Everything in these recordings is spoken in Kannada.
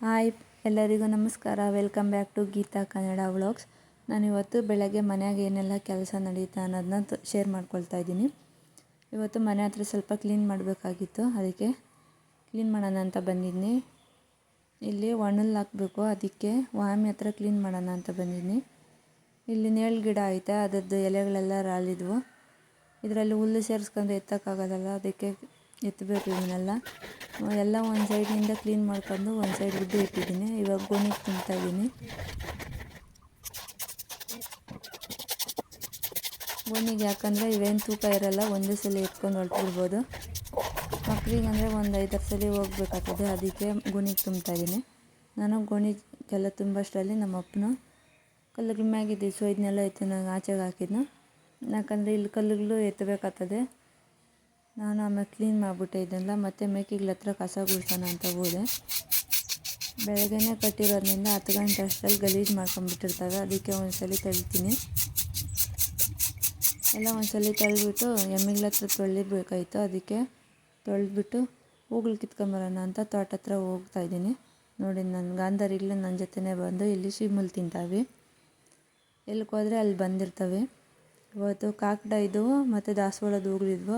ಹಾಯ್ ಎಲ್ಲರಿಗೂ ನಮಸ್ಕಾರ. Welcome back to Geeta Kannada vlogs. ನಾನಿವತ್ತು ಬೆಳಗ್ಗೆ ಮನೆಯಾಗ ಏನೆಲ್ಲ ಕೆಲಸ ನಡೀತಾ ಅನ್ನೋದನ್ನ ಶೇರ್ ಮಾಡ್ಕೊಳ್ತಾ ಇದ್ದೀನಿ. ಇವತ್ತು ಮನೆ ಹತ್ರ ಸ್ವಲ್ಪ ಕ್ಲೀನ್ ಮಾಡಬೇಕಾಗಿತ್ತು, ಅದಕ್ಕೆ ಕ್ಲೀನ್ ಮಾಡೋಣ ಅಂತ ಬಂದಿದ್ದೀನಿ. ಇಲ್ಲಿ ಒಣಲ್ ಹಾಕಬೇಕು, ಅದಕ್ಕೆ ವಾಮಿ ಹತ್ರ ಕ್ಲೀನ್ ಮಾಡೋಣ ಅಂತ ಬಂದಿದ್ದೀನಿ. ಇಲ್ಲಿ ನೇಳು ಗಿಡ ಐತೆ, ಅದರದ್ದು ಎಲೆಗಳೆಲ್ಲ ರಾಲಿದ್ವು. ಇದರಲ್ಲಿ ಹುಲ್ಲು ಸೇರಿಸ್ಕೊಂಡು ಎತ್ತಕ್ಕಾಗೋದಲ್ಲ, ಅದಕ್ಕೆ ಎತ್ತಬೇಕು. ಇವನ್ನೆಲ್ಲ ಒಂದು ಸೈಡ್ನಿಂದ ಕ್ಲೀನ್ ಮಾಡ್ಕೊಂಡು ಒಂದು ಸೈಡ್ ಗುಡ್ಡೆ ಇಟ್ಟಿದ್ದೀನಿ. ಇವಾಗ ಗೋಣಿಗೆ ತುಂಬ್ತಾಯಿದ್ದೀನಿ. ಗೋಣಿಗೆ ಯಾಕಂದರೆ ಇವೇನು ತೂಕ ಇರೋಲ್ಲ, ಒಂದೇ ಸಲ ಎತ್ಕೊಂಡು ಹೊರಟ್ಬಿಡ್ಬೋದು. ಮಕ್ಕಳಿಗಂದರೆ ಒಂದು 5-6 ಸಲ ಹೋಗ್ಬೇಕಾಗ್ತದೆ, ಅದಕ್ಕೆ ಗೋಣಿಗೆ ತುಂಬ್ತಾಯಿದ್ದೀನಿ. ನಾನು ಗೋಣಿಗೆಲ್ಲ ತುಂಬಷ್ಟರಲ್ಲಿ ನಮ್ಮ ಅಪ್ಪನು ಕಲ್ಲುಗಳ ಮ್ಯಾಗಿದ್ದು ಸೊ ಇದನ್ನೆಲ್ಲ ಎತ್ತು ನಂಗೆ ಆಚೆಗೆ ಹಾಕಿದ್ನು. ಯಾಕಂದರೆ ಇಲ್ಲಿ ಕಲ್ಲುಗಳು ಎತ್ತಬೇಕಾಗ್ತದೆ. ನಾನು ಆಮೇಲೆ ಕ್ಲೀನ್ ಮಾಡಿಬಿಟ್ಟೆ ಇದನ್ನೆಲ್ಲ. ಮತ್ತು ಮೇಕೆಗಳ ಹತ್ರ ಕಸ ಗುಡಿಸೋಣ ಅಂತ ಹೋದೆ. ಬೆಳಗ್ಗೆನೇ ಕಟ್ಟಿರೋದ್ರಿಂದ 10 ಗಂಟೆ ಅಷ್ಟರಲ್ಲಿ ಗಲೀಜು ಮಾಡ್ಕೊಂಡ್ಬಿಟ್ಟಿರ್ತವೆ, ಅದಕ್ಕೆ ಒಂದ್ಸಲ ತಳ್ತೀನಿ. ಎಲ್ಲ ಒಂದ್ಸಲ ತಳ್ಳಿಬಿಟ್ಟು ಎಮ್ಮೆಗಳ ಹತ್ರ ತೊಳಿಬೇಕಾಯ್ತು, ಅದಕ್ಕೆ ತೊಳೆದ್ಬಿಟ್ಟು ಹೂಗಳು ಕಿತ್ಕೊಂಬರೋಣ ಅಂತ ತೋಟ ಹತ್ರ ಹೋಗ್ತಾಯಿದ್ದೀನಿ. ನೋಡಿ, ನನ್ನ ಗಾಂಧಾರಿಗಳು ನನ್ನ ಜೊತೆನೇ ಬಂದು ಇಲ್ಲಿ ಶಿಮುಲ್ ತಿಂತಾವೆ. ಎಲ್ಲಿಗೆ ಹೋದರೆ ಅಲ್ಲಿ ಬಂದಿರ್ತವೆ. ಇವತ್ತು ಕಾಕಡ ಇದ್ದವು ಮತ್ತು ದಾಸವಾಳದ ಹೂಗಳಿದ್ವು,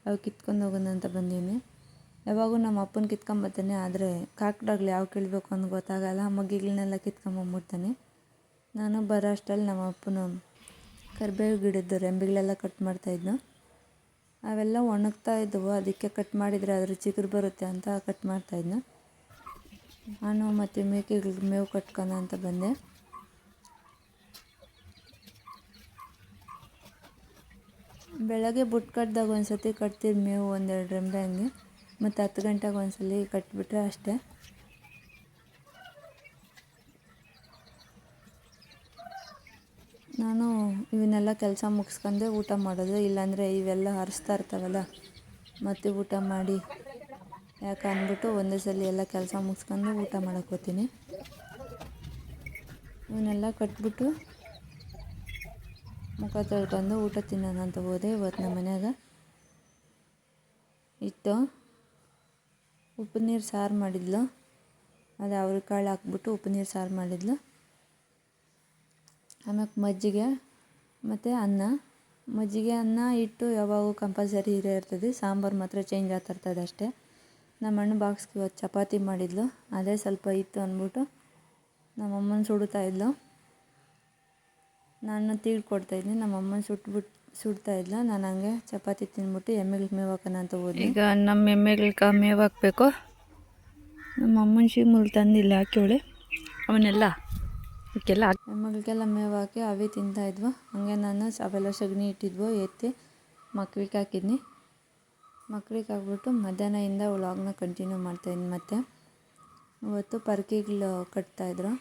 ಅವು ಕಿತ್ಕೊಂಡು ಹೋಗೋಣ ಅಂತ ಬಂದೀನಿ. ಯಾವಾಗೂ ನಮ್ಮ ಅಪ್ಪನ ಕಿತ್ಕೊಂಬರ್ತಾನೆ, ಆದರೆ ಕಾಕಡಗಳು ಯಾವ ಕೀಳ್ಬೇಕು ಅಂತ ಗೊತ್ತಾಗಲ್ಲ. ಮಗ್ಗಿಗಳನ್ನೆಲ್ಲ ಕಿತ್ಕೊಂಬಂದ್ಬಿಡ್ತಾನೆ. ನಾನು ಬರೋ ಅಷ್ಟರಲ್ಲಿ ನಮ್ಮ ಅಪ್ಪನು ಕರಿಬೇವು ಗಿಡದ್ದು ರೆಂಬೆಗಳೆಲ್ಲ ಕಟ್ ಮಾಡ್ತಾಯಿದ್ನು. ಅವೆಲ್ಲ ಒಣಗ್ತಾ ಇದ್ದವು, ಅದಕ್ಕೆ ಕಟ್ ಮಾಡಿದರೆ ಅದ್ರ ಚಿಗುರು ಬರುತ್ತೆ ಅಂತ ಕಟ್ ಮಾಡ್ತಾಯಿದ್ನು. ನಾನು ಮತ್ತು ಮೇಕೆಗಳಿಗೆ ಮೇವು ಕಟ್ಕೋಣ ಅಂತ ಬಂದೆ. ಬೆಳಗ್ಗೆ ಬುಟ್ಟು ಕಟ್ಟಿದಾಗ ಒಂದು ಸತಿ ಕಟ್ತಿದ್ದು ಮೇವು 1-2 ರೆಂಬೆ ಹಂಗೆ, ಮತ್ತು 10 ಗಂಟೆಗೆ ಒಂದ್ಸಲ ಕಟ್ಬಿಟ್ರೆ ಅಷ್ಟೇ. ನಾನು ಇವನ್ನೆಲ್ಲ ಕೆಲಸ ಮುಗಿಸ್ಕೊಂಡೆ ಊಟ ಮಾಡೋದು, ಇಲ್ಲಾಂದರೆ ಇವೆಲ್ಲ ಹರಿಸ್ತಾ ಇರ್ತಾವಲ್ಲ, ಮತ್ತು ಊಟ ಮಾಡಿ ಯಾಕೆ ಅಂದ್ಬಿಟ್ಟು ಒಂದೇ ಸಲ ಎಲ್ಲ ಕೆಲಸ ಮುಗಿಸ್ಕೊಂಡು ಊಟ ಮಾಡೋಕೆ ಹೋಗ್ತೀನಿ. ಇವನ್ನೆಲ್ಲ ಕಟ್ಬಿಟ್ಟು ಮುಖ ತೊಳ್ಕೊಂಡು ಊಟ ತಿನ್ನೋಣ ಅಂತ ಹೋದೆ. ಇವತ್ತು ನಮ್ಮ ಮನ್ಯಾಗ ಇತ್ತು ಉಪ್ಪು ನೀರು ಸಾರು ಮಾಡಿದ್ಲು, ಅದು ಅವ್ರೆಕಾಳು ಹಾಕ್ಬಿಟ್ಟು ಉಪ್ಪು ನೀರು ಸಾರು ಮಾಡಿದ್ಲು. ಆಮೇಲೆ ಮಜ್ಜಿಗೆ ಮತ್ತು ಅನ್ನ. ಮಜ್ಜಿಗೆ ಅನ್ನ ಇಟ್ಟು ಯಾವಾಗೂ ಕಂಪಲ್ಸರಿ ಇರ್ತದೆ, ಸಾಂಬಾರು ಮಾತ್ರ ಚೇಂಜ್ ಆಗ್ತಿರ್ತದೆ ಅಷ್ಟೇ. ನಮ್ಮ ಅಣ್ಣ ಬಾಕ್ಸ್ಗೆ ಇವತ್ತು ಚಪಾತಿ ಮಾಡಿದ್ಲು, ಅದೇ ಸ್ವಲ್ಪ ಇತ್ತು ಅಂದ್ಬಿಟ್ಟು ನಮ್ಮಮ್ಮನ ಸುಡ್ತಾಯಿದ್ಲು. ನಾನು ತೀಡ್ಕೊಡ್ತಾಯಿದ್ನಿ, ನಮ್ಮಮ್ಮನ ಸುಡ್ತಾಯಿದ್ಲು. ನಾನು ಹಂಗೆ ಚಪಾತಿ ತಿಂದ್ಬಿಟ್ಟು ಎಮ್ಮೆಗಳಿಗೆ ಮೇವು ಹಾಕೋಣ ಅಂತ ಹೋದ್ನಿ. ಈಗ ನಮ್ಮ ಎಮ್ಮೆಗಳಿಗೆ ಮೇವು ಹಾಕಬೇಕು. ನಮ್ಮ ಅಮ್ಮನ ಶಿಮುಲ್ ತಂದಿಲ್ಲ, ಹಾಕಿ ಅವನ್ನೆಲ್ಲ ಎಮ್ಮೆಗಳಿಗೆಲ್ಲ ಮೇವು ಹಾಕಿ ಅವೇ ತಿಂತಾಯಿದ್ವು. ಹಂಗೆ ನಾನು ಅವೆಲ್ಲ ಸಗಣಿ ಇಟ್ಟಿದ್ವು ಎತ್ತಿ ಮಕ್ಳಿಗೆ ಹಾಕಿದ್ನಿ. ಮಕ್ಳಿಗೆ ಹಾಕ್ಬಿಟ್ಟು ಮಧ್ಯಾಹ್ನದಿಂದ ವ್ಲಾಗ್ನ ಕಂಟಿನ್ಯೂ ಮಾಡ್ತಾಯಿದ್ನಿ. ಮತ್ತು ಇವತ್ತು ಪರ್ಕೆಗಳು ಕಟ್ತಾಯಿದ್ರು.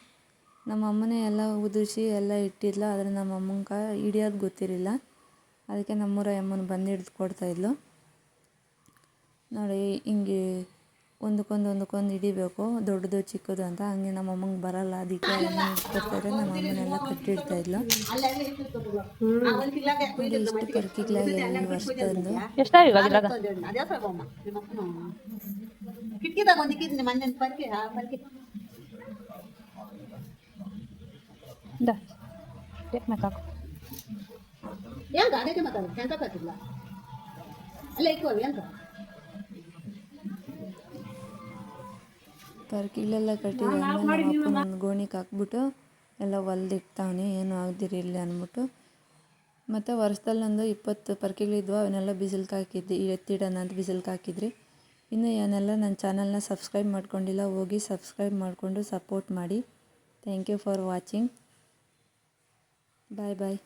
ನಮ್ಮ ಅಮ್ಮನೇ ಎಲ್ಲ ಉದುರಿಸಿ ಎಲ್ಲ ಇಟ್ಟಿದ್ಲು, ಆದರೆ ನಮ್ಮ ಅಮ್ಮಂಗೆ ಹಿಡಿಯೋದು ಗೊತ್ತಿರಲಿಲ್ಲ. ಅದಕ್ಕೆ ನಮ್ಮೂರ ಅಮ್ಮನ ಬಂದು ಹಿಡ್ದು ಕೊಡ್ತಾಯಿದ್ಲು. ನೋಡಿ, ಹಿಂಗೆ ಒಂದಕ್ಕೊಂದು ಹಿಡಿಬೇಕು, ದೊಡ್ಡದು ಚಿಕ್ಕದು ಅಂತ. ಹಂಗೆ ನಮ್ಮ ಅಮ್ಮಂಗೆ ಬರಲ್ಲ, ಅದಕ್ಕೆ ಕೊಡ್ತಾಯಿದ್ರೆ ನಮ್ಮ ಅಮ್ಮನೆಲ್ಲ ಕಟ್ಟಿಡ್ತಾಯಿದ್ಲು. ಇಷ್ಟು ಪರ್ಕಿಗಳಾಗಿ ವರ್ಷದಂದು ಪರ್ಕಿಗಳೆಲ್ಲ ಕಟ್ಟಿದ ನಮ್ಮ ಅಪ್ಪನ ಒಂದು ಗೋಣಿಗೆ ಹಾಕ್ಬಿಟ್ಟು ಎಲ್ಲ ಹೊಲ್ದಿಡ್ತಾವನೆ, ಏನೂ ಆಗದಿರಲಿ ಅಂದ್ಬಿಟ್ಟು. ಮತ್ತು ವರ್ಷದಲ್ಲೊಂದು 20 ಪರ್ಕಿಗಳಿದ್ವು, ಅವನ್ನೆಲ್ಲ ಬಿಸಿಲಿಗೆ ಹಾಕಿದ್ದೆ, ಎತ್ತಿಡೋಣ ಅಂತ ಬಿಸಿಲಿಗೆ ಹಾಕಿದ್ರಿ. ಇನ್ನು ಏನೆಲ್ಲ ನನ್ನ ಚಾನಲ್ನ ಸಬ್ಸ್ಕ್ರೈಬ್ ಮಾಡ್ಕೊಂಡಿಲ್ಲ, ಹೋಗಿ ಸಬ್ಸ್ಕ್ರೈಬ್ ಮಾಡಿಕೊಂಡು ಸಪೋರ್ಟ್ ಮಾಡಿ. Thank you for watching. Bye bye.